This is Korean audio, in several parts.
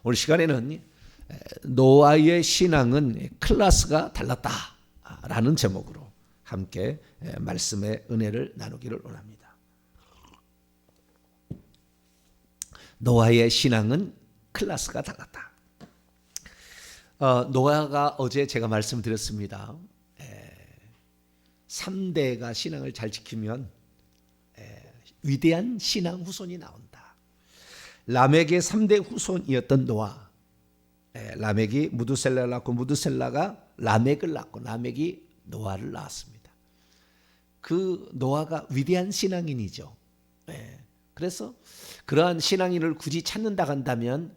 오늘 시간에는 노아의 신앙은 클래스가 달랐다라는 제목으로 함께 말씀의 은혜를 나누기를 원합니다. 노아의 신앙은 클래스가 달랐다. 노아가 어제 제가 말씀드렸습니다. 3대가 신앙을 잘 지키면 위대한 신앙 후손이 나온다. 라멕의 3대 후손이었던 노아. 라멕이 무드셀라를 낳고 무드셀라가 라멕을 낳고 라멕이 노아를 낳았습니다. 그 노아가 위대한 신앙인이죠. 그래서 그러한 신앙인을 굳이 찾는다 한다면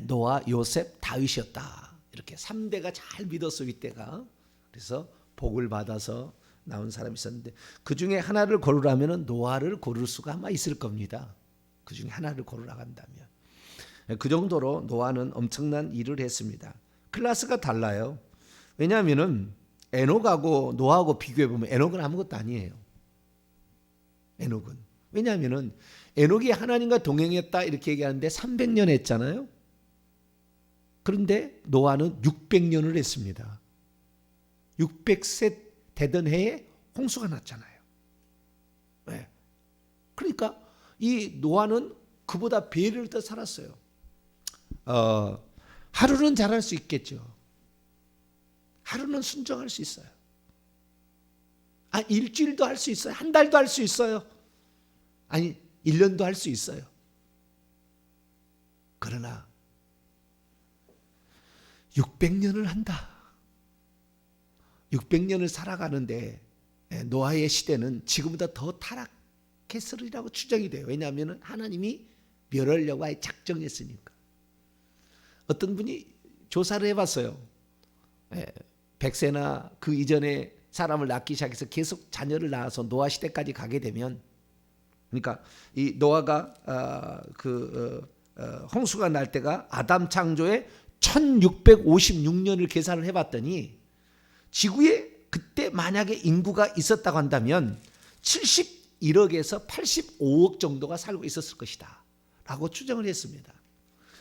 노아, 요셉, 다윗이었다. 이렇게 3대가 잘 믿었어 윗대가. 그래서 복을 받아서 나온 사람이 있었는데 그 중에 하나를 고르라면 노아를 고를 수가 아마 있을 겁니다. 그 중에 하나를 고르라 한다면. 그 정도로 노아는 엄청난 일을 했습니다. 클래스가 달라요. 왜냐하면 에녹하고 노아하고 비교해보면 에녹은 아무것도 아니에요. 에녹은. 왜냐하면 에녹이 하나님과 동행했다 이렇게 얘기하는데 300년 했잖아요. 그런데 노아는 600년을 했습니다. 600세 되던 해에 홍수가 났잖아요. 네. 그러니까 이 노아는 그보다 배를 더 살았어요. 하루는 잘할 수 있겠죠. 하루는 순종할 수 있어요. 일주일도 할 수 있어요. 한 달도 할 수 있어요. 아니 1년도 할 수 있어요. 그러나 600년을 한다. 600년을 살아가는데 노아의 시대는 지금보다 더 타락했으리라고 추정이 돼요. 왜냐하면 하나님이 멸하려고 아예 작정했으니까. 어떤 분이 조사를 해봤어요. 100세나 그 이전에 사람을 낳기 시작해서 계속 자녀를 낳아서 노아 시대까지 가게 되면, 그러니까 이 노아가 홍수가 날 때가 아담 창조의 1656년을 계산을 해봤더니 지구에 그때 만약에 인구가 있었다고 한다면 71억에서 85억 정도가 살고 있었을 것이다 라고 추정을 했습니다.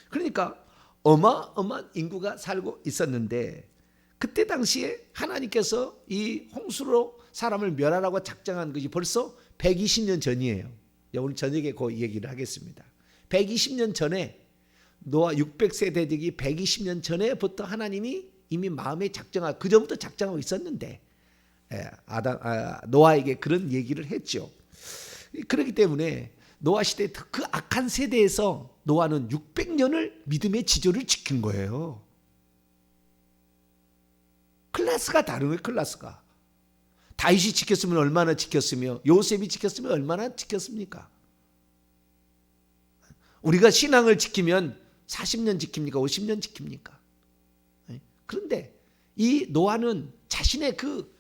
그러니까 어마어마한 인구가 살고 있었는데 그때 당시에 하나님께서 이 홍수로 사람을 멸하라고 작정한 것이 벌써 120년 전이에요. 오늘 저녁에 그 얘기를 하겠습니다. 120년 전에 노아 600세 되기 120년 전에부터 하나님이 이미 마음에 작정하고 그 전부터 작정하고 있었는데 노아에게 그런 얘기를 했죠. 그렇기 때문에 노아 시대 그 악한 세대에서 노아는 600년을 믿음의 지조를 지킨 거예요. 클래스가 다른 거예요. 클래스가. 다윗이 지켰으면 얼마나 지켰으며 요셉이 지켰으면 얼마나 지켰습니까? 우리가 신앙을 지키면 40년 지킵니까? 50년 지킵니까? 그런데 이 노아는 자신의 그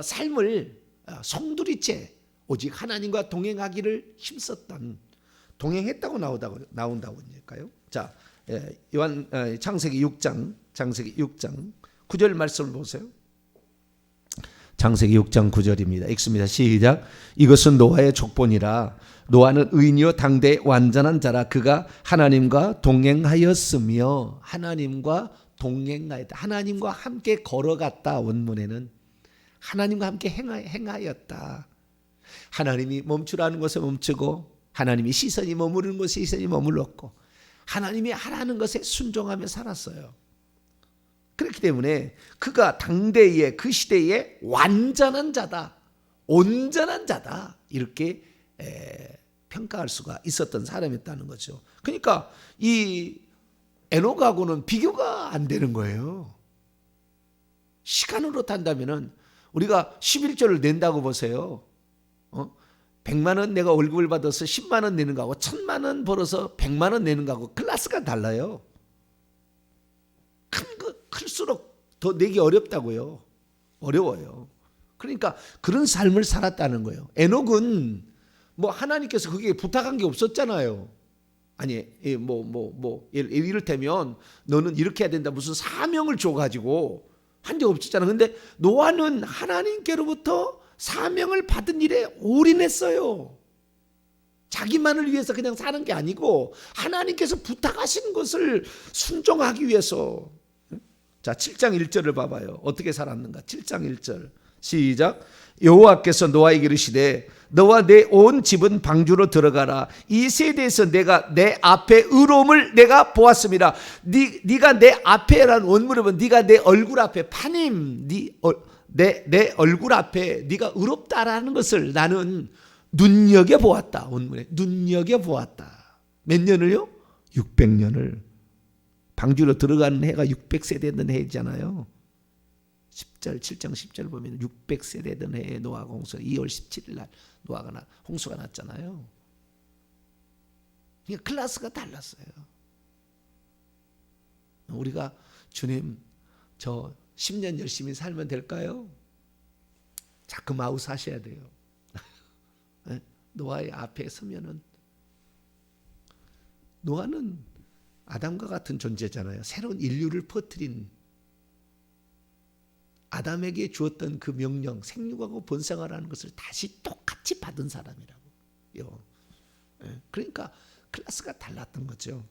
삶을 송두리째 오직 하나님과 동행하기를 힘썼던, 동행했다고 나온다고 하니까요. 자, 요한 창세기 6장 9절 말씀을 보세요. 창세기 6장 9절입니다. 읽습니다. 시작. 이것은 노아의 족본이라. 노아는 의인이요 당대의 완전한 자라. 그가 하나님과 동행하였으며. 하나님과 동행하였다. 하나님과 함께 걸어갔다. 원문에는 하나님과 함께 행하였다. 하나님이 멈추라는 것에 멈추고 하나님이 시선이 머무르는 것에 시선이 머물렀고 하나님이 하라는 것에 순종하며 살았어요. 그렇기 때문에 그가 당대의 그 시대의 완전한 자다, 온전한 자다 이렇게 평가할 수가 있었던 사람이었다는 거죠. 그러니까 이 에녹하고는 비교가 안 되는 거예요. 시간으로 탄다면은 우리가 11조를 낸다고 보세요. 100만 원 내가 월급을 받아서 10만 원 내는 거하고 1000만 원 벌어서 100만 원 내는 거하고 클래스가 달라요. 클수록 더 내기 어렵다고요. 어려워요. 그러니까 그런 삶을 살았다는 거예요. 에녹은 뭐 하나님께서 그게 부탁한 게 없었잖아요. 아니 이를테면 너는 이렇게 해야 된다 무슨 사명을 줘가지고 한 적 없었잖아. 근데 노아는 하나님께로부터 사명을 받은 일에 올인했어요. 자기만을 위해서 그냥 사는 게 아니고 하나님께서 부탁하신 것을 순종하기 위해서. 자, 7장 1절을 봐봐요. 어떻게 살았는가? 7장 1절 시작. 여호와께서 노아에게 이르시되 너와 내 온 집은 방주로 들어가라. 이 세대에서 내가 내 앞에 의로움을 내가 보았습니다. 네가 내 앞에라는 원문은 네가 내 얼굴 앞에, 파님 내 얼굴 앞에 네가 의롭다라는 것을 나는 눈여겨보았다. 원문에 눈여겨보았다. 몇 년을요? 600년을. 방주로 들어가는 해가 600세 되던 해잖아요. 10절 7장 10절 보면 600세 되던 해에 노아가 홍수 2월 17일 날 노아가 홍수가 났잖아요. 그러니까 클래스가 달랐어요. 우리가 주님 저 10년 열심히 살면 될까요? 자꾸 마우스 하셔야 돼요. 노아의 앞에 서면은 노아는 아담과 같은 존재잖아요. 새로운 인류를 퍼뜨린 아담에게 주었던 그 명령, 생육하고 번성하라는 것을 다시 똑같이 받은 사람이라고요. 그러니까 클래스가 달랐던 거죠.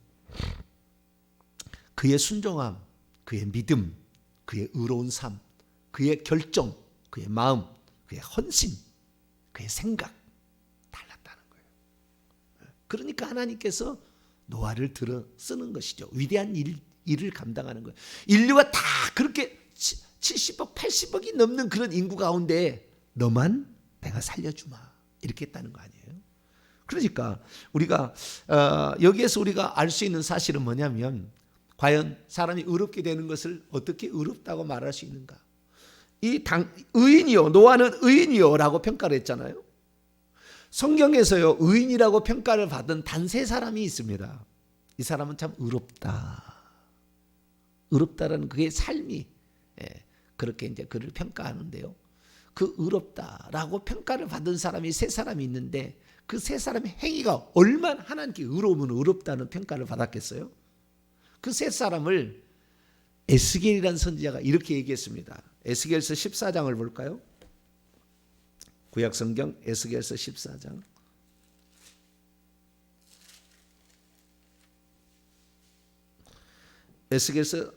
그의 순종함, 그의 믿음, 그의 의로운 삶, 그의 결정, 그의 마음, 그의 헌신, 그의 생각 달랐다는 거예요. 그러니까 하나님께서 노아를 들어 쓰는 것이죠. 위대한 일을 감당하는 거예요. 인류가 다 그렇게 70억, 80억이 넘는 그런 인구 가운데 너만 내가 살려주마 이렇게 했다는 거 아니에요. 그러니까 우리가 여기에서 우리가 알 수 있는 사실은 뭐냐면 과연 사람이 의롭게 되는 것을 어떻게 의롭다고 말할 수 있는가. 의인이요, 노아는 의인이요 라고 평가를 했잖아요. 성경에서요 의인이라고 평가를 받은 단 3사람이 있습니다. 이 사람은 참 의롭다. 의롭다라는 그의 삶이 그렇게 이제 그를 평가하는데요. 그 의롭다라고 평가를 받은 사람이 3사람이 있는데 그 3사람의 행위가 얼마나 하나님께 의로우면 의롭다는 평가를 받았겠어요? 그 3사람을 에스겔이라는 선지자가 이렇게 얘기했습니다. 에스겔서 14장을 볼까요? 구약성경 에스겔서 14장. 에스겔서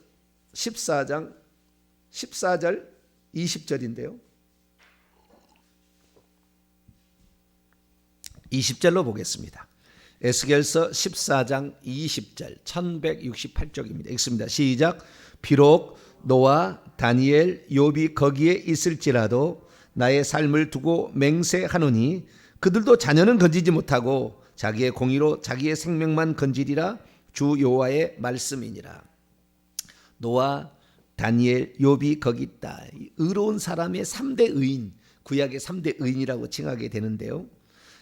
14장 14절 20절인데요. 20절로 보겠습니다. 에스겔서 14장 20절 1168쪽입니다. 읽습니다. 시작. 비록 노아, 다니엘, 욥이 거기에 있을지라도 나의 삶을 두고 맹세하노니 그들도 자녀는 건지지 못하고 자기의 공의로 자기의 생명만 건지리라. 주 여호와의 말씀이니라. 노아, 다니엘, 욥이 거기 있다. 의로운 사람의 3대 의인, 구약의 3대 의인이라고 칭하게 되는데요.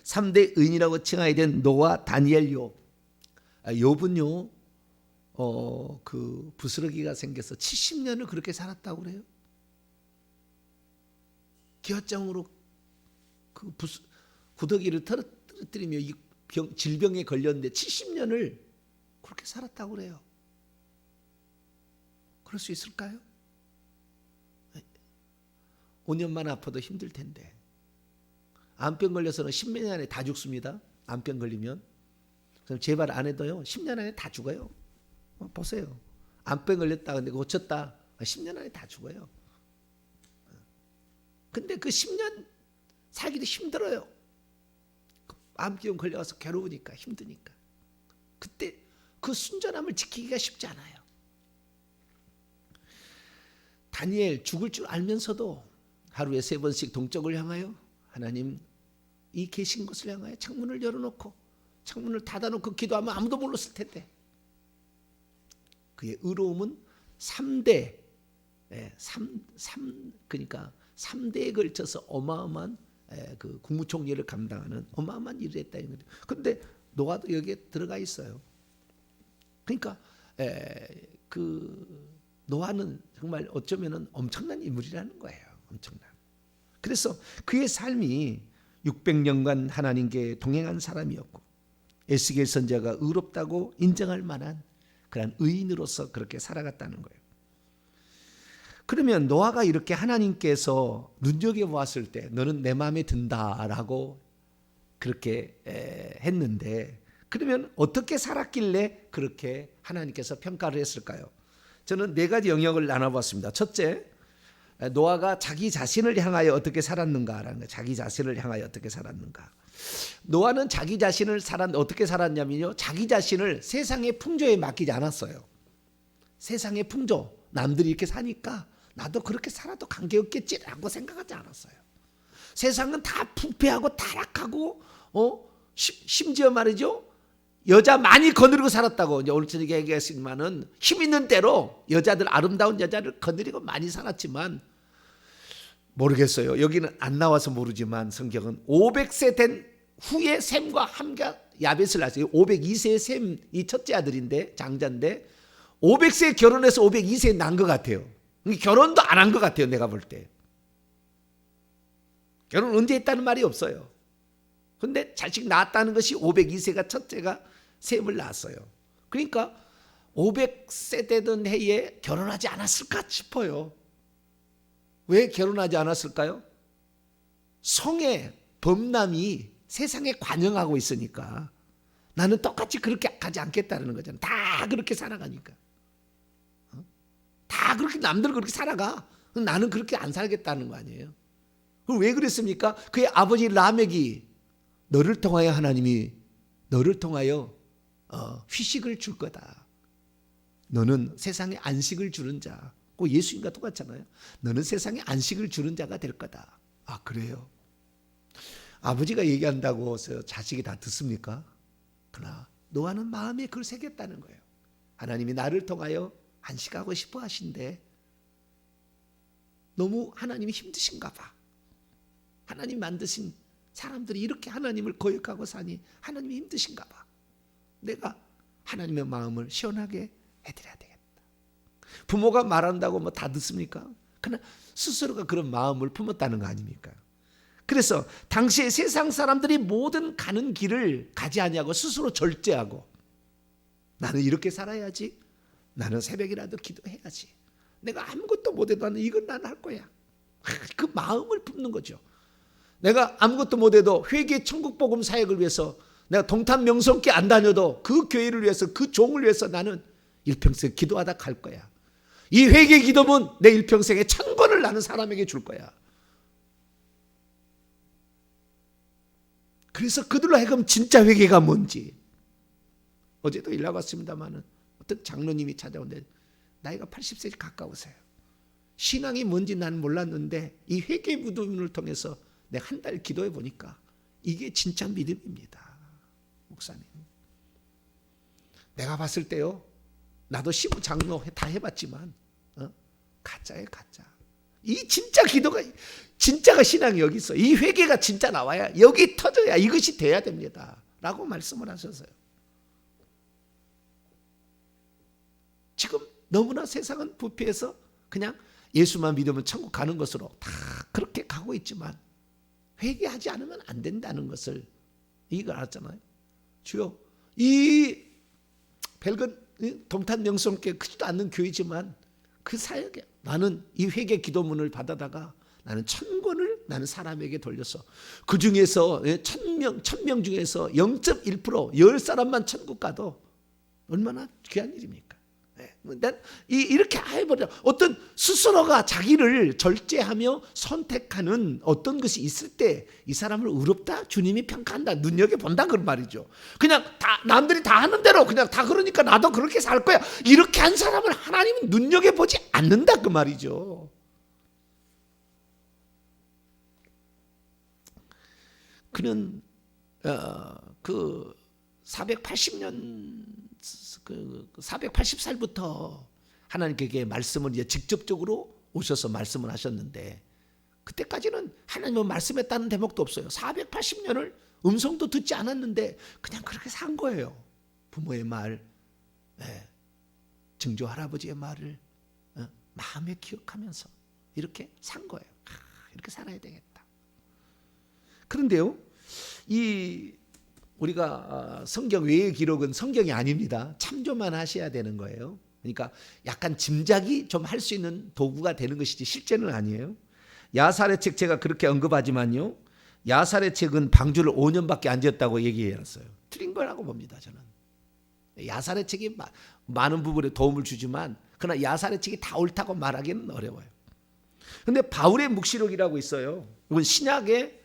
3대 의인이라고 칭하게 된 노아, 다니엘, 욥. 욥은요, 그 부스러기가 생겨서 70년을 그렇게 살았다고 그래요. 기화장으로 그 구더기를 떨어뜨리며 이 질병에 걸렸는데 70년을 그렇게 살았다고 그래요. 그럴 수 있을까요? 5년만 아파도 힘들 텐데. 암병 걸려서는 10년 안에 다 죽습니다. 암병 걸리면. 그럼 제발 안 해도요 10년 안에 다 죽어요. 보세요. 암병 걸렸다 근데 고쳤다 10년 안에 다 죽어요. 근데 그 10년 살기도 힘들어요. 암병 걸려서 괴로우니까 힘드니까. 그때 그 순전함을 지키기가 쉽지 않아요. 다니엘 죽을 줄 알면서도 하루에 3번씩 동쪽을 향하여 하나님 이 계신 곳을 향하여 창문을 열어놓고 창문을 닫아놓고 기도하면 아무도 몰랐을 텐데 그의 의로움은 3대 그러니까 3대에 걸쳐서 어마어마한 그 국무총리를 감당하는 어마어마한 일을 했다. 그런데 노아도 여기에 들어가 있어요. 그러니까 그 노아는 정말 어쩌면 엄청난 인물이라는 거예요. 엄청난. 그래서 그의 삶이 600년간 하나님께 동행한 사람이었고 에스겔 선지자가 의롭다고 인정할 만한 그런 의인으로서 그렇게 살아갔다는 거예요. 그러면 노아가 이렇게 하나님께서 눈여겨보았을 때 너는 내 마음에 든다라고 그렇게 했는데 그러면 어떻게 살았길래 그렇게 하나님께서 평가를 했을까요? 저는 네 가지 영역을 나눠봤습니다. 첫째, 노아가 자기 자신을 향하여 어떻게 살았는가라는 거예요. 자기 자신을 향하여 어떻게 살았는가. 노아는 자기 자신을 어떻게 살았냐면요, 자기 자신을 세상의 풍조에 맡기지 않았어요. 세상의 풍조, 남들이 이렇게 사니까 나도 그렇게 살아도 관계없겠지라고 생각하지 않았어요. 세상은 다 부패하고 타락하고 심지어 말이죠, 여자 많이 거느리고 살았다고 이제 오늘 저녁에 얘기했지만은 힘 있는 대로 여자들, 아름다운 여자를 거느리고 많이 살았지만, 모르겠어요. 여기는 안 나와서 모르지만 성경은 500세 된 후에 셈과 함과 야벳을 낳았어요. 502세의 셈이 첫째 아들인데, 장자인데 500세에 결혼해서 502세에 난 것 같아요. 결혼도 안 한 것 같아요. 내가 볼 때. 결혼 언제 했다는 말이 없어요. 그런데 자식 낳았다는 것이 502세가 첫째가 셈을 낳았어요. 그러니까 500세 되던 해에 결혼하지 않았을까 싶어요. 왜 결혼하지 않았을까요? 성의 범람이 세상에 관영하고 있으니까 나는 똑같이 그렇게 가지 않겠다는 거잖아요. 다 그렇게 살아가니까. 다 그렇게 남들 그렇게 살아가. 나는 그렇게 안 살겠다는 거 아니에요. 그럼 왜 그랬습니까? 그의 아버지 라멕이 너를 통하여 하나님이 너를 통하여 휴식을 줄 거다. 너는 세상에 안식을 주는 자. 그 예수님과 똑같잖아요. 너는 세상에 안식을 주는 자가 될 거다. 아, 그래요? 아버지가 얘기한다고 해서 자식이 다 듣습니까? 그러나 노아는 마음에 그걸 새겼다는 거예요. 하나님이 나를 통하여 안식하고 싶어 하신데 너무 하나님이 힘드신가 봐. 하나님 만드신 사람들이 이렇게 하나님을 거역하고 사니 하나님이 힘드신가 봐. 내가 하나님의 마음을 시원하게 해드려야 되겠다. 부모가 말한다고 뭐 다 듣습니까? 그러나 스스로가 그런 마음을 품었다는 거 아닙니까? 그래서 당시에 세상 사람들이 모든 가는 길을 가지 아니하고 스스로 절제하고, 나는 이렇게 살아야지, 나는 새벽이라도 기도해야지, 내가 아무것도 못해도 나는 이건 난 할 거야. 그 마음을 품는 거죠. 내가 아무것도 못해도 회개 천국복음 사역을 위해서 내가 동탄 명성교회 안 다녀도 그 교회를 위해서, 그 종을 위해서 나는 일평생 기도하다 갈 거야. 이 회개 기도문 내 일평생의 천권을 나는 사람에게 줄 거야. 그래서 그들로 하여금 진짜 회개가 뭔지, 어제도 일하고 왔습니다마는 어떤 장로님이 찾아오는데 나이가 80세 가까우세요. 신앙이 뭔지 난 몰랐는데 이 회개 무덤을 통해서 내가 한 달 기도해 보니까 이게 진짜 믿음입니다. 목사님, 내가 봤을 때요, 나도 시부 장로 다 해봤지만 가짜예요, 가짜. 이 진짜 기도가, 진짜가 신앙이 여기 있어. 이 회개가 진짜 나와야, 여기 터져야 이것이 돼야 됩니다 라고 말씀을 하셨어요. 지금 너무나 세상은 부패해서 그냥 예수만 믿으면 천국 가는 것으로 다 그렇게 가고 있지만 회개하지 않으면 안 된다는 것을 이걸 알았잖아요. 주여, 이 별건 동탄 명성교회 크지도 않는 교회지만 그 사역에 나는 이 회개 기도문을 받아다가 나는 천권을 나는 사람에게 돌려서 그 중에서 1000명 중에서 0.1% 10사람만 천국 가도 얼마나 귀한 일입니까? 이렇게 해버려. 어떤 스스로가 자기를 절제하며 선택하는 어떤 것이 있을 때 이 사람을 의롭다, 주님이 평가한다, 눈여겨본다, 그런 말이죠. 그냥 다 남들이 다 하는 대로 그냥 다 그러니까 나도 그렇게 살 거야, 이렇게 한 사람을 하나님은 눈여겨보지 않는다, 그 말이죠. 그는 그 480년 480살부터 하나님께 말씀을 이제 직접적으로 오셔서 말씀을 하셨는데, 그때까지는 하나님은 말씀했다는 대목도 없어요. 480년을 음성도 듣지 않았는데 그냥 그렇게 산 거예요. 부모의 말, 증조 할아버지의 말을 마음에 기억하면서 이렇게 산 거예요. 이렇게 살아야 되겠다. 그런데요, 이 우리가 성경 외의 기록은 성경이 아닙니다. 참조만 하셔야 되는 거예요. 그러니까 약간 짐작이 좀 할 수 있는 도구가 되는 것이지 실제는 아니에요. 야살의 책 제가 그렇게 언급하지만요, 야살의 책은 방주를 5년밖에 안 지었다고 얘기해놨어요. 틀린 거라고 봅니다. 저는. 야살의 책이 많은 부분에 도움을 주지만 그러나 야살의 책이 다 옳다고 말하기는 어려워요. 그런데 바울의 묵시록이라고 있어요. 이건 신약에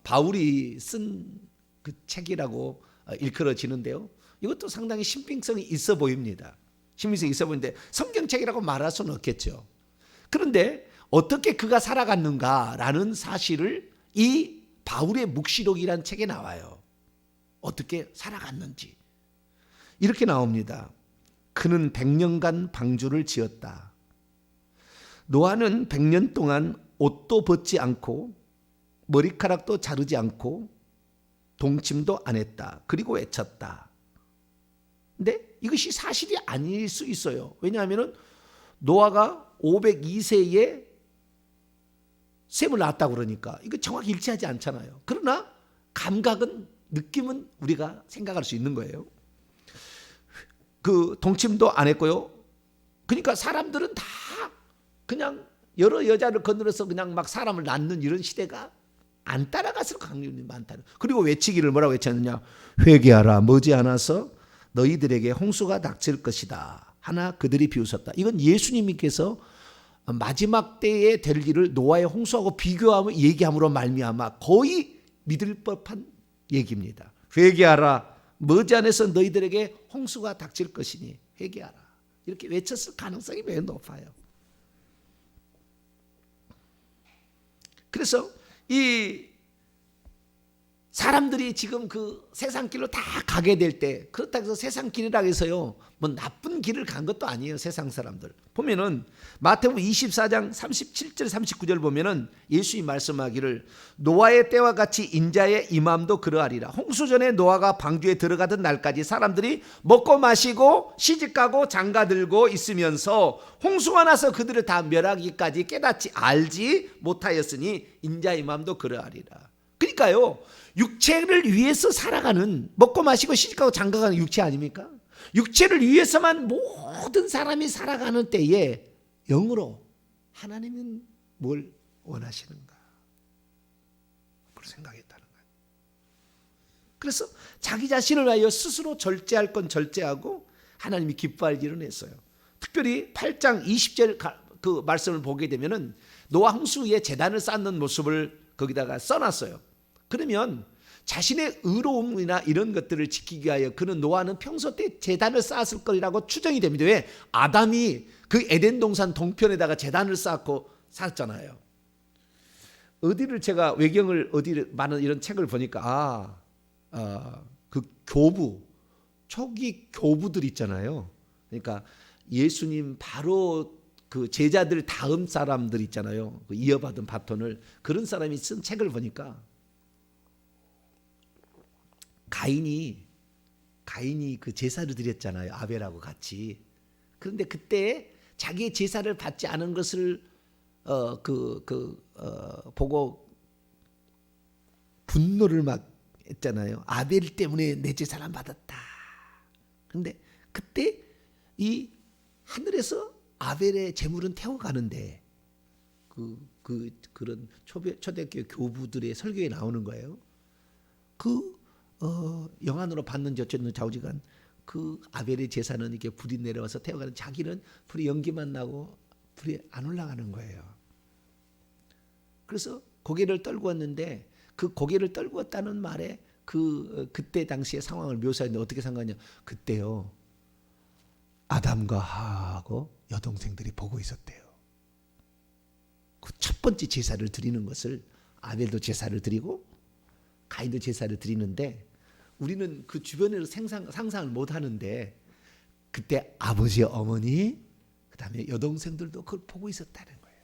바울이 쓴 그 책이라고 일컬어지는데요. 이것도 상당히 신빙성이 있어 보입니다. 신빙성이 있어 보이는데 성경책이라고 말할 수는 없겠죠. 그런데 어떻게 그가 살아갔는가라는 사실을 이 바울의 묵시록이라는 책에 나와요. 어떻게 살아갔는지. 이렇게 나옵니다. 그는 100년간 방주를 지었다. 노아는 100년 동안 옷도 벗지 않고 머리카락도 자르지 않고 동침도 안 했다. 그리고 외쳤다. 근데 이것이 사실이 아닐 수 있어요. 왜냐하면 노아가 502세에 셈을 낳았다고 그러니까 이거 정확히 일치하지 않잖아요. 그러나 감각은, 느낌은 우리가 생각할 수 있는 거예요. 그 동침도 안 했고요. 그러니까 사람들은 다 그냥 여러 여자를 거느려서 그냥 막 사람을 낳는 이런 시대가 안 따라갔을 확률이 많다는. 그리고 외치기를 뭐라고 외쳤느냐? 회개하라. 머지않아서 너희들에게 홍수가 닥칠 것이다. 하나 그들이 비웃었다. 이건 예수님께서 마지막 때에 될 일을 노아의 홍수하고 비교하며 얘기함으로 말미암아 거의 믿을 법한 얘기입니다. 회개하라. 머지않아서 너희들에게 홍수가 닥칠 것이니 회개하라. 이렇게 외쳤을 가능성이 매우 높아요. 그래서 이 사람들이 지금 그 세상 길로 다 가게 될 때, 그렇다고 해서 세상 길이라고 해서요 뭐 나쁜 길을 간 것도 아니에요. 세상 사람들 보면은 마태복음 24장 37절 39절 보면은 예수님이 말씀하기를 노아의 때와 같이 인자의 임함도 그러하리라. 홍수 전에 노아가 방주에 들어가던 날까지 사람들이 먹고 마시고 시집가고 장가들고 있으면서 홍수가 나서 그들을 다 멸하기까지 깨닫지 알지 못하였으니 인자의 임함도 그러하리라. 그러니까요 육체를 위해서 살아가는, 먹고 마시고 시집가고 장가가는 육체 아닙니까? 육체를 위해서만 모든 사람이 살아가는 때에 영으로 하나님은 뭘 원하시는가? 그걸 생각했다는 거예요. 그래서 자기 자신을 위하여 스스로 절제할 건 절제하고 하나님이 기뻐할 일은 했어요. 특별히 8장 20절 그 말씀을 보게 되면은 노아 홍수에 제단을 쌓는 모습을 거기다가 써놨어요. 그러면 자신의 의로움이나 이런 것들을 지키기 위하여 그는 노아는 평소 때 제단을 쌓았을 거라고 추정이 됩니다. 왜? 아담이 그 에덴 동산 동편에다가 제단을 쌓고 살았잖아요. 어디를 제가 외경을 어디 많은 이런 책을 보니까 그 교부, 초기 교부들 있잖아요. 그러니까 예수님 바로 그 제자들 다음 사람들 있잖아요. 그 이어받은 바톤을, 그런 사람이 쓴 책을 보니까 가인이 그 제사를 드렸잖아요. 아벨하고 같이. 그런데 그때 자기의 제사를 받지 않은 것을 보고 분노를 막 했잖아요. 아벨 때문에 내 제사를 안 받았다. 그런데 그때 이 하늘에서 아벨의 제물은 태워가는데 그런 초대교회 교부들의 설교에 나오는 거예요. 영안으로 봤는지 어쨌든 좌우지간 그 아벨의 제사는 이렇게 불이 내려와서 태워가는, 자기는 불이 연기만 나고 불이 안 올라가는 거예요. 그래서 고개를 떨고 왔는데 그 고개를 떨고 왔다는 말에 그때 당시의 상황을 묘사했는데 어떻게 생각하냐? 그때요 아담과 하하고 여동생들이 보고 있었대요. 그 첫 번째 제사를 드리는 것을 아벨도 제사를 드리고 가인도 제사를 드리는데 우리는 그 주변에서 상상을 못 하는데 그때 아버지, 어머니, 그 다음에 여동생들도 그걸 보고 있었다는 거예요.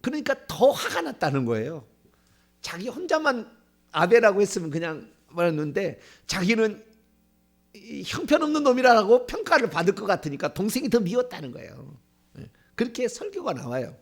그러니까 더 화가 났다는 거예요. 자기 혼자만 아벨하고 했으면 그냥 말했는데 자기는 형편없는 놈이라고 평가를 받을 것 같으니까 동생이 더 미웠다는 거예요. 그렇게 설교가 나와요.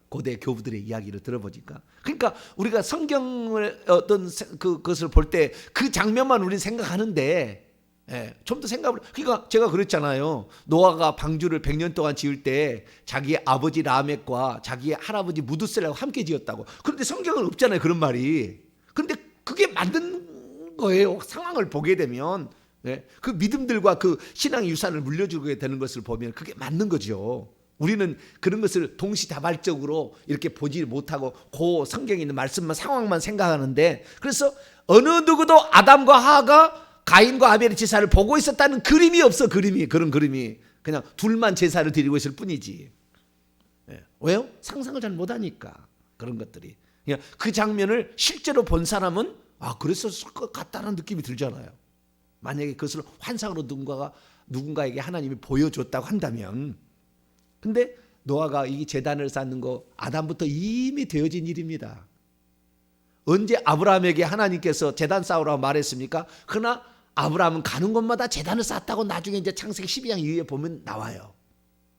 고대 교부들의 이야기를 들어보니까. 그러니까 우리가 성경을 어떤 그것을 볼 때 그 장면만 우리는 생각하는데 예, 좀 더 생각을. 그러니까 제가 그랬잖아요. 노아가 방주를 100년 동안 지을 때 자기 아버지 라멕과 자기 할아버지 무드셀라가 함께 지었다고. 그런데 성경은 없잖아요, 그런 말이. 그런데 그게 맞는 거예요. 상황을 보게 되면. 예, 그 믿음들과 그 신앙의 유산을 물려주게 되는 것을 보면 그게 맞는 거죠. 우리는 그런 것을 동시다발적으로 이렇게 보지 못하고 그 성경에 있는 말씀만 상황만 생각하는데, 그래서 어느 누구도 아담과 하와가 가인과 아벨의 제사를 보고 있었다는 그림이 없어. 그런 그림이 그냥 둘만 제사를 드리고 있을 뿐이지. 예. 왜요? 상상을 잘 못하니까. 그런 것들이. 그 장면을 실제로 본 사람은 그랬었을 것 같다는 느낌이 들잖아요. 만약에 그것을 환상으로 누군가에게 하나님이 보여줬다고 한다면. 근데 노아가 이 제단을 쌓는 거 아담부터 이미 되어진 일입니다. 언제 아브라함에게 하나님께서 제단 쌓으라고 말했습니까? 그러나 아브라함은 가는 곳마다 제단을 쌓았다고 나중에 이제 창세기 12장 이후에 보면 나와요.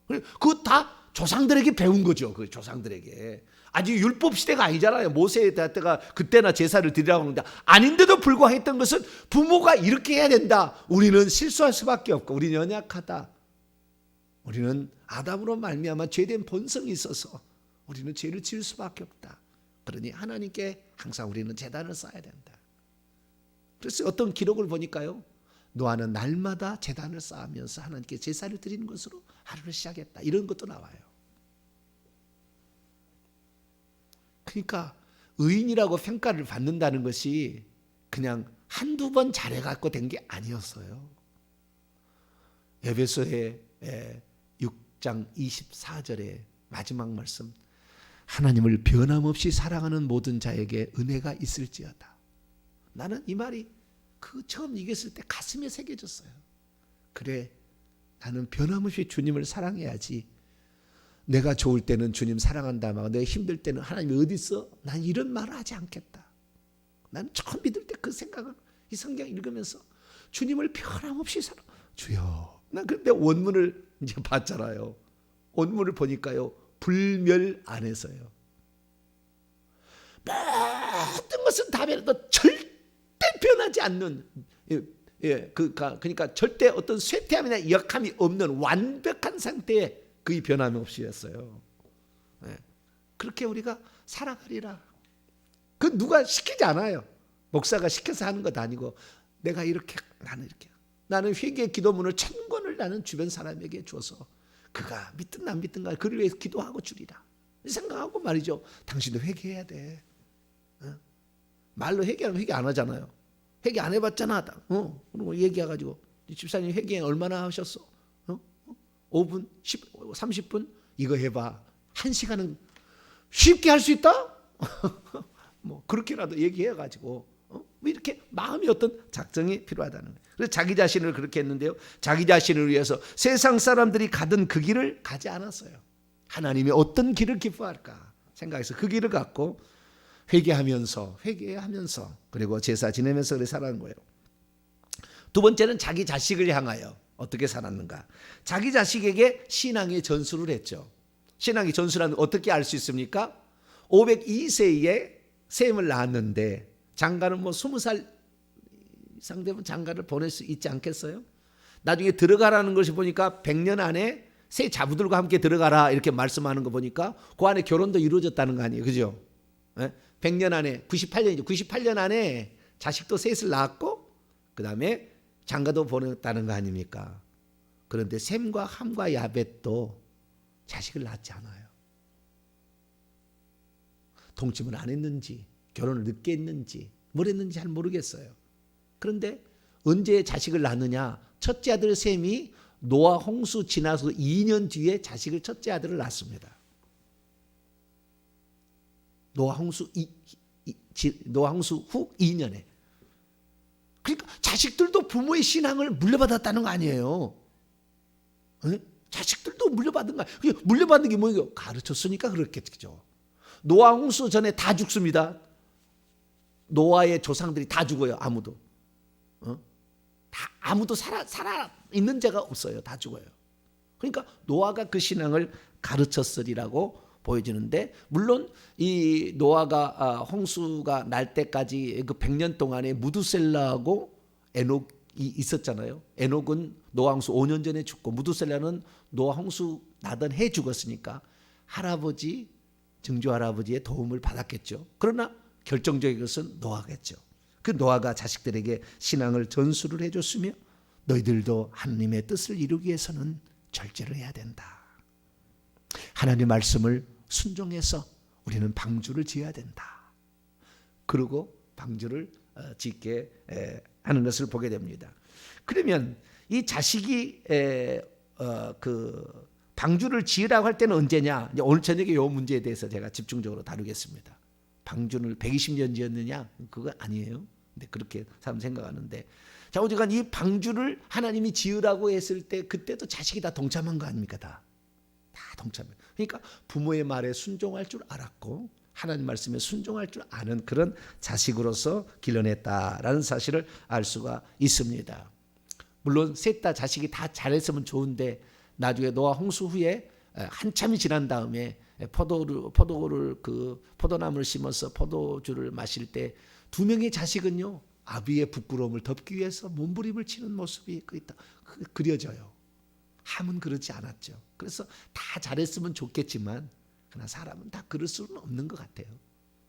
그거 다 조상들에게 배운 거죠. 그 조상들에게. 아직 율법 시대가 아니잖아요. 모세의 때가 그때나 제사를 드리라고 하는데, 아닌데도 불구하고 했던 것은 부모가 이렇게 해야 된다. 우리는 실수할 수밖에 없고 우리는 연약하다. 우리는 아담으로 말미암아 죄된 본성이 있어서 우리는 죄를 지을 수밖에 없다. 그러니 하나님께 항상 우리는 제단을 쌓아야 된다. 그래서 어떤 기록을 보니까요, 노아는 날마다 제단을 쌓으면서 하나님께 제사를 드리는 것으로 하루를 시작했다. 이런 것도 나와요. 그러니까 의인이라고 평가를 받는다는 것이 그냥 한두 번 잘해갖고 된 게 아니었어요. 에베소의 6장 24절의 마지막 말씀, 하나님을 변함없이 사랑하는 모든 자에게 은혜가 있을지어다. 나는 이 말이 그 처음 읽었을 때 가슴에 새겨졌어요. 그래, 나는 변함없이 주님을 사랑해야지. 내가 좋을 때는 주님 사랑한다 막, 내가 힘들 때는 하나님이 어디 있어? 난 이런 말을 하지 않겠다. 나는 처음 믿을 때 그 생각을 이 성경 읽으면서 주님을 변함없이 사랑. 주여. 난 근데 원문을 이제 봤잖아요. 원문을 보니까요, 불멸 안에서요. 모든 것은 다 변해도 절대 변하지 않는, 그러니까 절대 어떤 쇠퇴함이나 역함이 없는 완벽한 상태의 그의 변함이 없이였어요. 그렇게 우리가 살아가리라. 그 누가 시키지 않아요. 목사가 시켜서 하는 것 아니고, 내가 이렇게, 나는 회개의 기도문을 1000권을 나는 주변 사람에게 줘서 그가 믿든 안 믿든가 그를 위해서 기도하고 주리라 생각하고 말이죠. 당신도 회개해야 돼. 말로 회개하면 회개 안 하잖아요. 회개 안 해봤잖아. 그리고 얘기해가지고, 집사님 회개 얼마나 하셨어? 5분, 30분? 이거 해봐. 1시간은 쉽게 할 수 있다? 뭐 그렇게라도 얘기해가지고 이렇게 마음이 어떤 작정이 필요하다는 거예요. 그래서 자기 자신을 그렇게 했는데요, 자기 자신을 위해서 세상 사람들이 가던 그 길을 가지 않았어요. 하나님이 어떤 길을 기뻐할까 생각해서 그 길을 갖고 회개하면서 그리고 제사 지내면서 그렇게 살아가는 거예요. 두 번째는 자기 자식을 향하여 어떻게 살았는가. 자기 자식에게 신앙의 전수를 했죠. 신앙의 전수라는 어떻게 알 수 있습니까? 502세에 셈을 낳았는데 장가는 20살 이상 되면 장가를 보낼 수 있지 않겠어요? 나중에 들어가라는 것이 보니까 100년 안에 새 자부들과 함께 들어가라 이렇게 말씀하는 거 보니까 그 안에 결혼도 이루어졌다는 거 아니에요, 그죠? 100년 안에 98년이죠. 98년 안에 자식도 셋을 낳았고 그 다음에 장가도 보냈다는 거 아닙니까? 그런데 셈과 함과 야벳도 자식을 낳지 않아요. 동침을 안 했는지 결혼을 늦게 했는지 뭘 했는지 잘 모르겠어요. 그런데 언제 자식을 낳느냐? 첫째 아들 셈이 노아 홍수 지나서 2년 뒤에 자식을 첫째 아들을 낳습니다. 노아 홍수 후 2년에. 그러니까 자식들도 부모의 신앙을 물려받았다는 거 아니에요. 자식들도 물려받은 거야. 물려받는 게 뭐예요? 가르쳤으니까 그렇겠죠. 노아 홍수 전에 다 죽습니다. 노아의 조상들이 다 죽어요. 아무도. 아무도 살아 있는 자가 없어요. 다 죽어요. 그러니까 노아가 그 신앙을 가르쳤으리라고 보여지는데, 물론 이 노아가 홍수가 날 때까지 그 100년 동안에 무드셀라하고 에녹 있었잖아요. 에녹은 노아 홍수 5년 전에 죽고 무두셀라는 노아 홍수 나던 해 죽었으니까 할아버지, 증조 할아버지의 도움을 받았겠죠. 그러나 결정적인 것은 노아겠죠. 그 노아가 자식들에게 신앙을 전수를 해줬으며 너희들도 하나님의 뜻을 이루기 위해서는 절제를 해야 된다. 하나님의 말씀을 순종해서 우리는 방주를 지어야 된다. 그리고 방주를 짓게 하는 것을 보게 됩니다. 그러면 이 자식이 그 방주를 지으라고 할 때는 언제냐? 이제 오늘 저녁에 이 문제에 대해서 제가 집중적으로 다루겠습니다. 방주를 120년 지었느냐? 그거 아니에요. 근데 그렇게 사람 생각하는데, 자, 어쨌든 이 방주를 하나님이 지으라고 했을 때 그때도 자식이 다 동참한 거 아닙니까? 다 동참해. 그러니까 부모의 말에 순종할 줄 알았고 하나님 말씀에 순종할 줄 아는 그런 자식으로서 길러냈다라는 사실을 알 수가 있습니다. 물론 셋 다 자식이 다 잘했으면 좋은데 나중에 노아 홍수 후에 한참이 지난 다음에 포도나무를 심어서 포도주를 마실 때 두 명의 자식은요, 아비의 부끄러움을 덮기 위해서 몸부림을 치는 모습이 그려져요. 함은 그렇지 않았죠. 그래서 다 잘했으면 좋겠지만 그러나 사람은 다 그럴 수는 없는 것 같아요.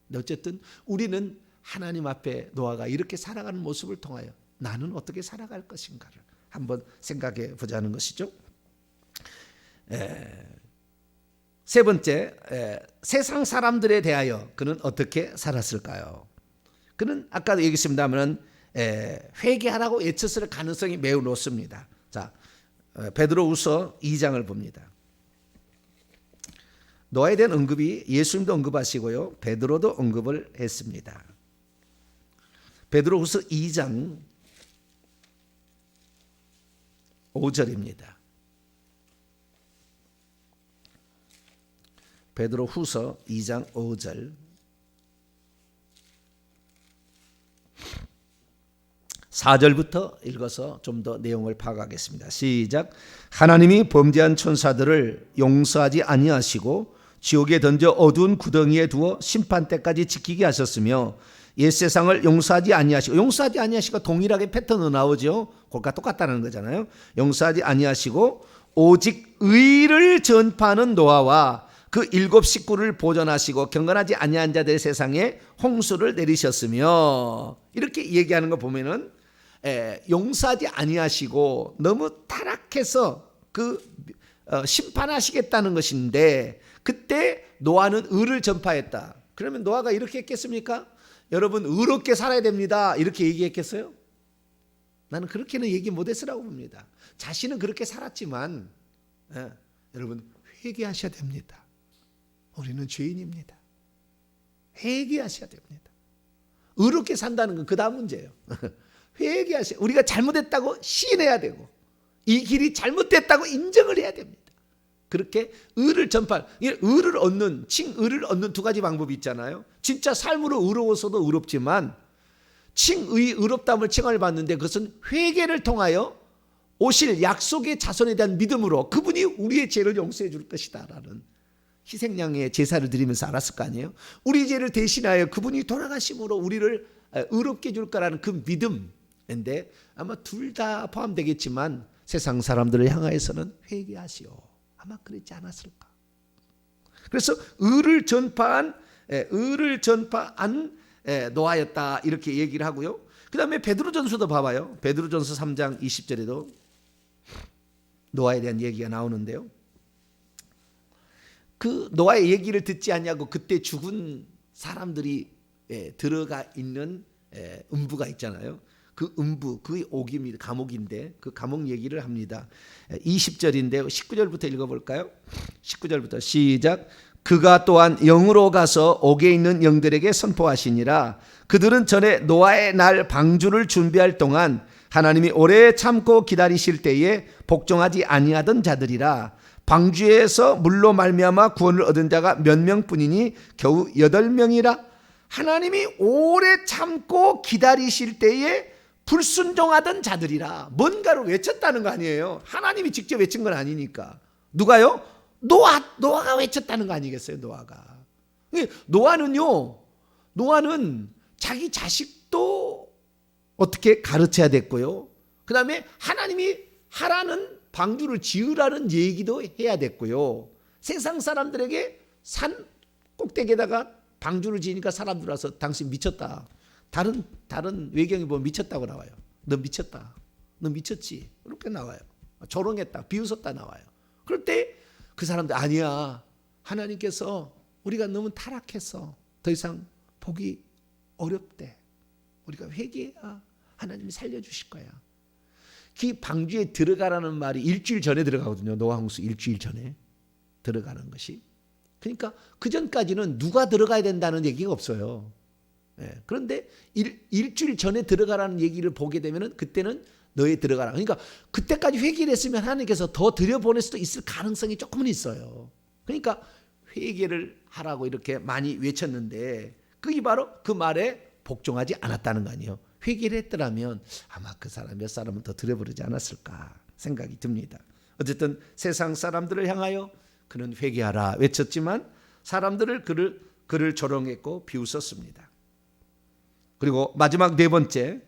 근데 어쨌든 우리는 하나님 앞에 노아가 이렇게 살아가는 모습을 통하여 나는 어떻게 살아갈 것인가를 한번 생각해 보자는 것이죠. 세 번째, 세상 사람들에 대하여 그는 어떻게 살았을까요? 그는 아까도 얘기했습니다만 회개하라고 외쳤을 가능성이 매우 높습니다. 자, 베드로후서 2장을 봅니다. 노아에 대한 언급이 예수님도 언급하시고요, 베드로도 언급을 했습니다. 베드로후서 2장 5절입니다. 베드로후서 2장 5절. 4절부터 읽어서 좀 더 내용을 파악하겠습니다. 시작. 하나님이 범죄한 천사들을 용서하지 아니하시고 지옥에 던져 어두운 구덩이에 두어 심판 때까지 지키게 하셨으며 옛 세상을 용서하지 아니하시고 동일하게 패턴으로 나오죠. 그것과 똑같다는 거잖아요. 용서하지 아니하시고 오직 의를 전파하는 노아와 그 7 식구를 보존하시고 경건하지 아니한 자들의 세상에 홍수를 내리셨으며, 이렇게 얘기하는 거 보면은 용서하지 아니하시고 너무 타락해서 심판하시겠다는 것인데, 그때 노아는 의를 전파했다. 그러면 노아가 이렇게 했겠습니까? 여러분 의롭게 살아야 됩니다, 이렇게 얘기했겠어요? 나는 그렇게는 얘기 못했으라고 봅니다. 자신은 그렇게 살았지만 여러분 회개하셔야 됩니다. 우리는 죄인입니다. 회개하셔야 됩니다. 의롭게 산다는 건 그 다음 문제예요. 회개하셔야, 우리가 잘못했다고 시인해야 되고 이 길이 잘못됐다고 인정을 해야 됩니다. 그렇게 의를 전파, 의를 얻는, 칭의를 얻는 두 가지 방법이 있잖아요. 진짜 삶으로 의로워서도 의롭지만 의롭다함을 칭을 받는데 그것은 회개를 통하여 오실 약속의 자손에 대한 믿음으로 그분이 우리의 죄를 용서해 줄 것이다 라는 희생양의 제사를 드리면서 알았을 거 아니에요. 우리 죄를 대신하여 그분이 돌아가심으로 우리를 의롭게 해줄 거라는 그 믿음인데, 아마 둘 다 포함되겠지만 세상 사람들을 향하여서는 회개하시오, 아마 그랬지 않았을까. 그래서 의를 전파한 노아였다, 이렇게 얘기를 하고요. 그 다음에 베드로전서도 봐봐요. 베드로전서 3장 20절에도 노아에 대한 얘기가 나오는데요. 그 노아의 얘기를 듣지 않냐고 그때 죽은 사람들이 들어가 있는 음부가 있잖아요. 그 음부, 그 옥입니다. 감옥인데 그 감옥 얘기를 합니다. 20절인데 19절부터 읽어볼까요? 19절부터 시작. 그가 또한 영으로 가서 옥에 있는 영들에게 선포하시니라. 그들은 전에 노아의 날 방주를 준비할 동안 하나님이 오래 참고 기다리실 때에 복종하지 아니하던 자들이라. 방주에서 물로 말미암아 구원을 얻은 자가 몇 명뿐이니 겨우 8명이라. 하나님이 오래 참고 기다리실 때에 불순종하던 자들이라. 뭔가를 외쳤다는 거 아니에요. 하나님이 직접 외친 건 아니니까. 누가요? 노아가 외쳤다는 거 아니겠어요? 노아는 자기 자식도 어떻게 가르쳐야 됐고요, 그 다음에 하나님이 하라는 방주를 지으라는 얘기도 해야 됐고요. 세상 사람들에게 산 꼭대기에다가 방주를 지으니까 사람들 와서 당신 미쳤다. 다른 외경에 보면 미쳤다고 나와요. 너 미쳤다. 너 미쳤지. 이렇게 나와요. 조롱했다. 비웃었다 나와요. 그럴 때 그 사람들 아니야. 하나님께서 우리가 너무 타락했어. 더 이상 보기 어렵대. 우리가 회개해야 하나님이 살려주실 거야. 그 방주에 들어가라는 말이 일주일 전에 들어가거든요. 노아홍수 일주일 전에 들어가는 것이. 그러니까 그 전까지는 누가 들어가야 된다는 얘기가 없어요. 그런데 일주일 전에 들어가라는 얘기를 보게 되면 그때는 너희 들어가라. 그러니까 그때까지 회개를 했으면 하나님께서 더 들여보낼 수도 있을 가능성이 조금은 있어요. 그러니까 회개를 하라고 이렇게 많이 외쳤는데 그게 바로 그 말에 복종하지 않았다는 거 아니에요. 회개를 했더라면 아마 그 사람 몇 사람은 더 들여보내지 않았을까 생각이 듭니다. 어쨌든 세상 사람들을 향하여 그는 회개하라 외쳤지만 사람들을 그를 조롱했고 비웃었습니다. 그리고 마지막 네 번째,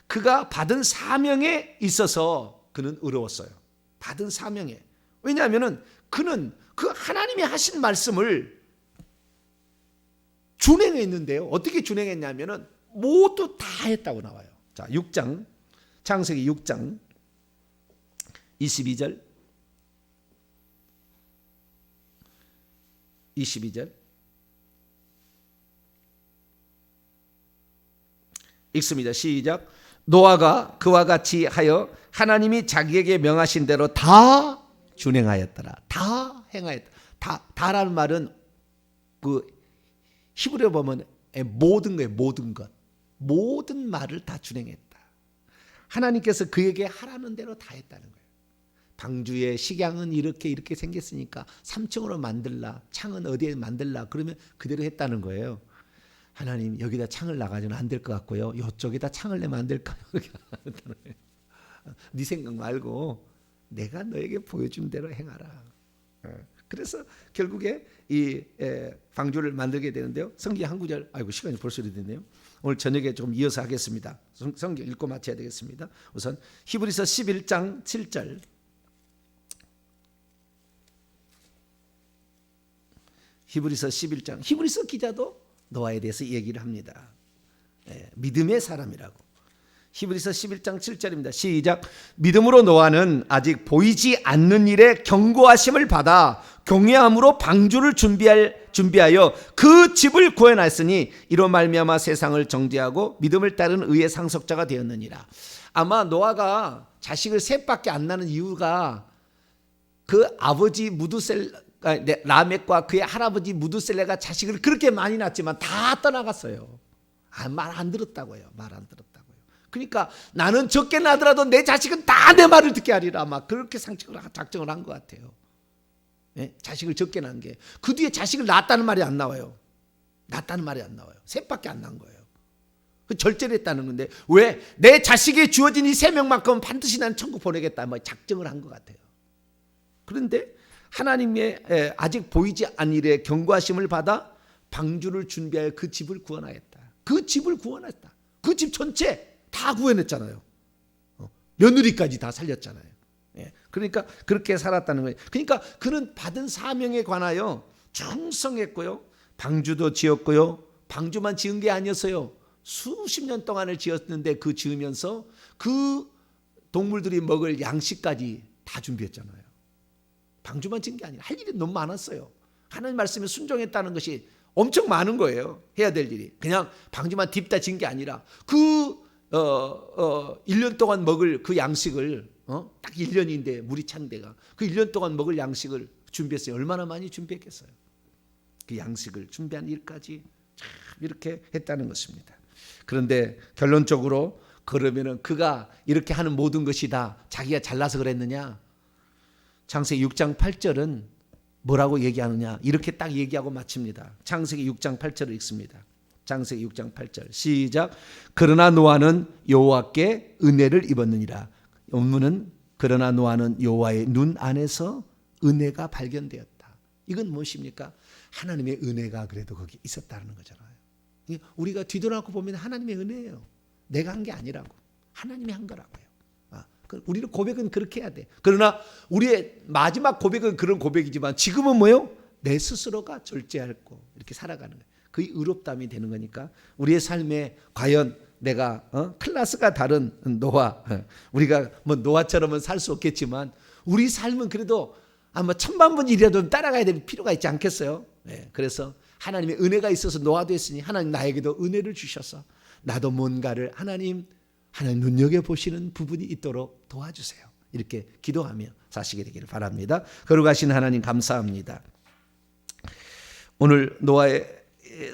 그가 받은 사명에 있어서 그는 의로웠어요. 받은 사명에. 왜냐하면 그는 그 하나님이 하신 말씀을 준행했는데요. 어떻게 준행했냐면 모두 다 했다고 나와요. 자, 6장 창세기 6장 22절 22절 읽습니다. 시작. 노아가 그와 같이 하여 하나님이 자기에게 명하신 대로 다 준행하였더라. 다 행하였다. 다라는 말은 그 히브리어 보면 모든 거예요. 모든 것. 모든 말을 다 준행했다. 하나님께서 그에게 하라는 대로 다 했다는 거예요. 방주의 식양은 이렇게 생겼으니까 3층으로 만들라. 창은 어디에 만들라. 그러면 그대로 했다는 거예요. 하나님 여기다 창을 놔가지고는 안 될 것 같고요. 이쪽에다 창을 내면 안 될까요? 네 생각 말고 내가 너에게 보여준 대로 행하라. 그래서 결국에 이 방주를 만들게 되는데요. 성경 한 구절, 아이고 시간이 벌써 됐네요. 오늘 저녁에 좀 이어서 하겠습니다. 성경 읽고 마쳐야 되겠습니다. 우선 히브리서 11장 7절. 히브리서 11장. 히브리서 기자도 노아에 대해서 얘기를 합니다. 믿음의 사람이라고. 히브리서 11장 7절입니다. 시작. 믿음으로 노아는 아직 보이지 않는 일에 경고하심을 받아 경외함으로 방주를 준비하여 그 집을 구해놨으니 이로 말미암아 세상을 정죄하고 믿음을 따른 의의 상속자가 되었느니라. 아마 노아가 자식을 셋밖에 안 낳는 이유가 그 아버지 라멕과 그의 할아버지 무드셀레가 자식을 그렇게 많이 낳았지만 다 떠나갔어요. 말 안 들었다고요. 말 안 들었다고요. 그러니까 나는 적게 낳더라도 내 자식은 다 내 말을 듣게 하리라. 막 그렇게 작정을 한 것 같아요. 자식을 적게 낳은 게. 그 뒤에 자식을 낳았다는 말이 안 나와요. 낳았다는 말이 안 나와요. 셋밖에 안 낳은 거예요. 절제를 했다는 건데 왜? 내 자식에 주어진 이 3명만큼은 반드시 나는 천국 보내겠다. 뭐 작정을 한 것 같아요. 그런데 하나님의 아직 보이지 않는 일에 경고하심을 받아 방주를 준비하여 그 집을 구원하였다. 그 집을 구원했다. 그 집 전체 다 구원했잖아요. 며느리까지 다 살렸잖아요. 그러니까 그렇게 살았다는 거예요. 그러니까 그는 받은 사명에 관하여 충성했고요. 방주도 지었고요. 방주만 지은 게 아니었어요. 수십 년 동안을 지었는데 그 지으면서 그 동물들이 먹을 양식까지 다 준비했잖아요. 방주만 지은 게 아니라 할 일이 너무 많았어요. 하나님 말씀에 순종했다는 것이 엄청 많은 거예요. 해야 될 일이. 그냥 방주만 딥다 지은 게 아니라 그 1년 동안 먹을 그 양식을 딱 1년인데 물이 찬 데가 그 1년 동안 먹을 양식을 준비했어요. 얼마나 많이 준비했겠어요. 그 양식을 준비한 일까지 참 이렇게 했다는 것입니다. 그런데 결론적으로 그러면은 그가 이렇게 하는 모든 것이 다 자기가 잘나서 그랬느냐? 창세기 6장 8절은 뭐라고 얘기하느냐? 이렇게 딱 얘기하고 마칩니다. 창세기 6장 8절을 읽습니다. 창세기 6장 8절 시작. 그러나 노아는 여호와께 은혜를 입었느니라. 원문은 그러나 노아는 여호와의 눈 안에서 은혜가 발견되었다. 이건 무엇입니까? 하나님의 은혜가 그래도 거기 있었다는 거잖아요. 우리가 뒤돌아보고 보면 하나님의 은혜예요. 내가 한 게 아니라고. 하나님이 한 거라고요. 우리는 고백은 그렇게 해야 돼. 그러나 우리의 마지막 고백은 그런 고백이지만 지금은 뭐요? 내 스스로가 절제하고 이렇게 살아가는 거예요. 그게 의롭담이 되는 거니까 우리의 삶에 과연 내가 클래스가 다른 노아, 우리가 뭐 노아처럼은 살 수 없겠지만 우리 삶은 그래도 아마 1000만 분이라도 따라가야 될 필요가 있지 않겠어요? 네, 그래서 하나님의 은혜가 있어서 노아도 했으니 하나님 나에게도 은혜를 주셔서 나도 뭔가를 하나님 눈여겨보시는 부분이 있도록 도와주세요. 이렇게 기도하며 사시게 되기를 바랍니다. 거룩하신 하나님 감사합니다. 오늘 노아의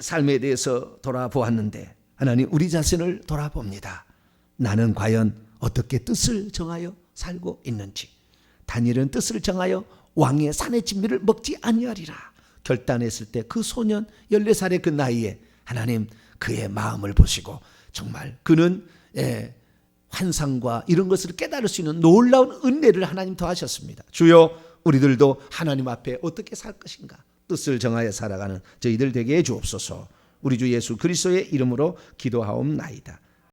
삶에 대해서 돌아보았는데 하나님 우리 자신을 돌아봅니다. 나는 과연 어떻게 뜻을 정하여 살고 있는지. 다니엘은 뜻을 정하여 왕의 산의 진미를 먹지 아니하리라 결단했을 때 그 소년 14살의 그 나이에 하나님 그의 마음을 보시고 정말 그는 환상과 이런 것을 깨달을 수 있는 놀라운 은혜를 하나님 더하셨습니다. 주여 우리들도 하나님 앞에 어떻게 살 것인가 뜻을 정하여 살아가는 저희들 되게 해 주옵소서. 우리 주 예수 그리스도의 이름으로 기도하옵나이다.